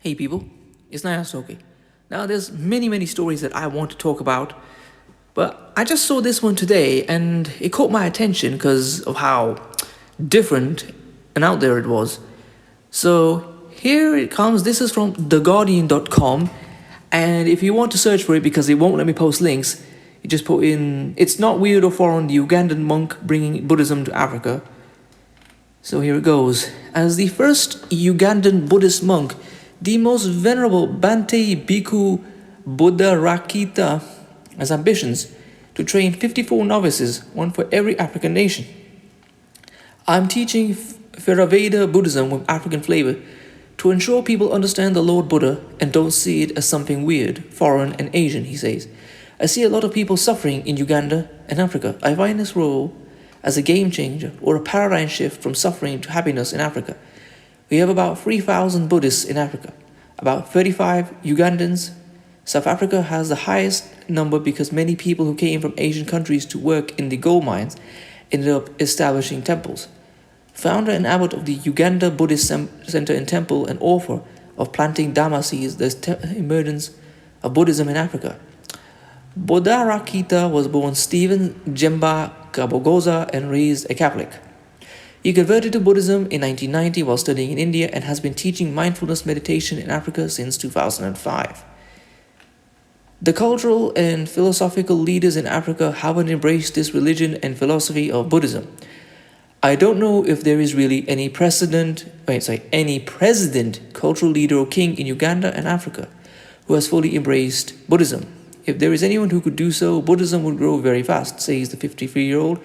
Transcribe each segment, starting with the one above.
Hey people, it's Nayasoke. Now there's many stories that I want to talk about, but I just saw this one today and it caught my attention because of how different and out there it was. So here it comes. This is from theguardian.com, and if you want to search for it because it won't let me post links, you just put in "It's not weird or foreign, the Ugandan monk bringing Buddhism to Africa." So here it goes. As the first Ugandan Buddhist monk, the most venerable Bhante Bhikkhu Buddharakkhita has ambitions to train 54 novices, one for every African nation. I'm teaching Theravada Buddhism with African flavor to ensure people understand the Lord Buddha and don't see it as something weird, foreign, and Asian, he says. I see a lot of people suffering in Uganda and Africa. I find this role as a game changer or a paradigm shift from suffering to happiness in Africa. We have about 3,000 Buddhists in Africa, about 35 Ugandans. South Africa has the highest number because many people who came from Asian countries to work in the gold mines ended up establishing temples. Founder and abbot of the Uganda Buddhist Center and Temple and author of Planting Dhamma sees the emergence of Buddhism in Africa. Buddharakkhita was born Stephen Jemba Kabogoza and raised a Catholic. He converted to Buddhism in 1990 while studying in India and has been teaching mindfulness meditation in Africa since 2005. The cultural and philosophical leaders in Africa haven't embraced this religion and philosophy of Buddhism. I don't know if there is really any president, cultural leader or king in Uganda and Africa who has fully embraced Buddhism. If there is anyone who could do so, Buddhism would grow very fast, says the 53-year-old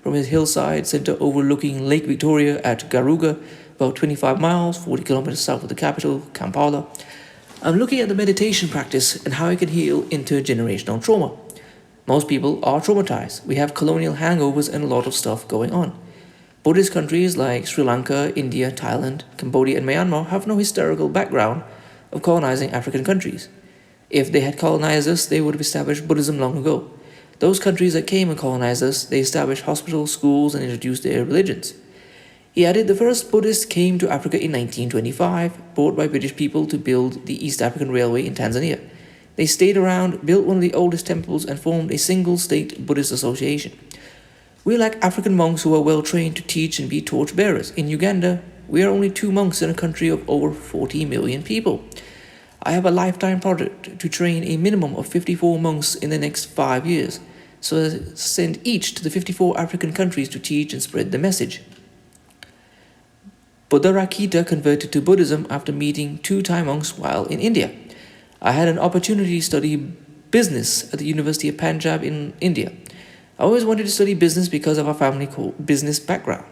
from his hillside center overlooking Lake Victoria at Garuga, about 25 miles, 40 kilometers south of the capital, Kampala. I'm looking at the meditation practice and how it can heal intergenerational trauma. Most people are traumatized. We have colonial hangovers and a lot of stuff going on. Buddhist countries like Sri Lanka, India, Thailand, Cambodia, and Myanmar have no historical background of colonizing African countries. If they had colonized us, they would have established Buddhism long ago. Those countries that came and colonized us, they established hospitals, schools, and introduced their religions. He added the first Buddhists came to Africa in 1925, brought by British people to build the East African Railway in Tanzania. They stayed around, built one of the oldest temples, and formed a single-state Buddhist association. We lack African monks who are well-trained to teach and be torch-bearers. In Uganda, we are only 2 monks in a country of over 40 million people. I have a lifetime project to train a minimum of 54 monks in the next 5 years, so send each to the 54 African countries to teach and spread the message. Buddharakkhita converted to Buddhism after meeting 2 Thai monks while in India. I had an opportunity to study business at the University of Punjab in India. I always wanted to study business because of our family business background.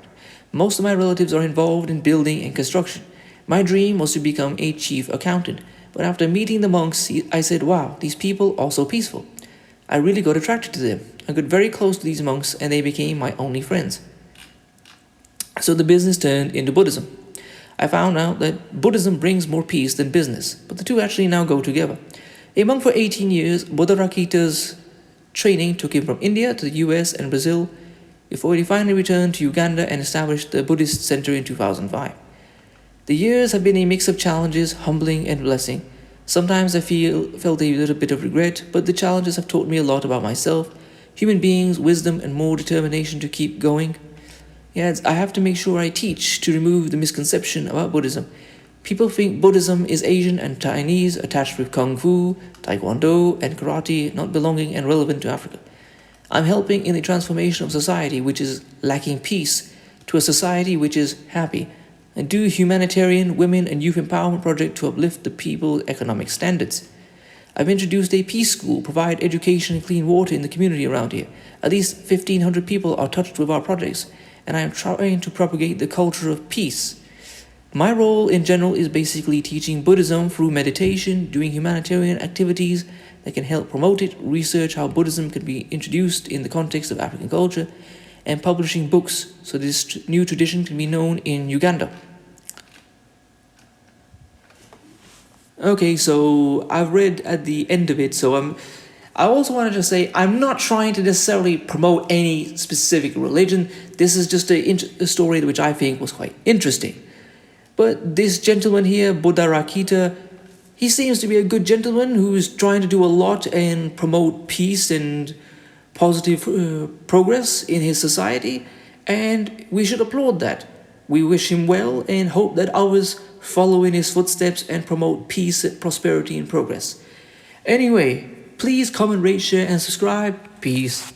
Most of my relatives are involved in building and construction. My dream was to become a chief accountant. But after meeting the monks, I said, wow, these people are so peaceful. I really got attracted to them. I got very close to these monks and they became my only friends. So the business turned into Buddhism. I found out that Buddhism brings more peace than business, but the two actually now go together. A monk for 18 years, Buddharakkhita's training took him from India to the US and Brazil before he finally returned to Uganda and established the Buddhist Center in 2005. The years have been a mix of challenges, humbling, and blessing. Sometimes I felt a little bit of regret, but the challenges have taught me a lot about myself, human beings, wisdom, and more determination to keep going. Yes, I have to make sure I teach to remove the misconception about Buddhism. People think Buddhism is Asian and Chinese, attached with Kung Fu, Taekwondo, and Karate, not belonging and relevant to Africa. I'm helping in the transformation of society which is lacking peace to a society which is happy, and do humanitarian, women, and youth empowerment project to uplift the people's economic standards. I've introduced a peace school, provide education and clean water in the community around here. At least 1,500 people are touched with our projects, and I am trying to propagate the culture of peace. My role in general is basically teaching Buddhism through meditation, doing humanitarian activities that can help promote it, research how Buddhism can be introduced in the context of African culture, and publishing books so this new tradition can be known in Uganda. Okay, so I've read at the end of it, I also wanted to say I'm not trying to necessarily promote any specific religion. This is just a story which I think was quite interesting. But this gentleman here, Buddharakkhita, He seems to be a good gentleman who's trying to do a lot and promote peace and positive progress in his society, and we should applaud that. We wish him well and hope that others follow in his footsteps and promote peace, prosperity, and progress. Anyway, please comment, rate, share, and subscribe. Peace.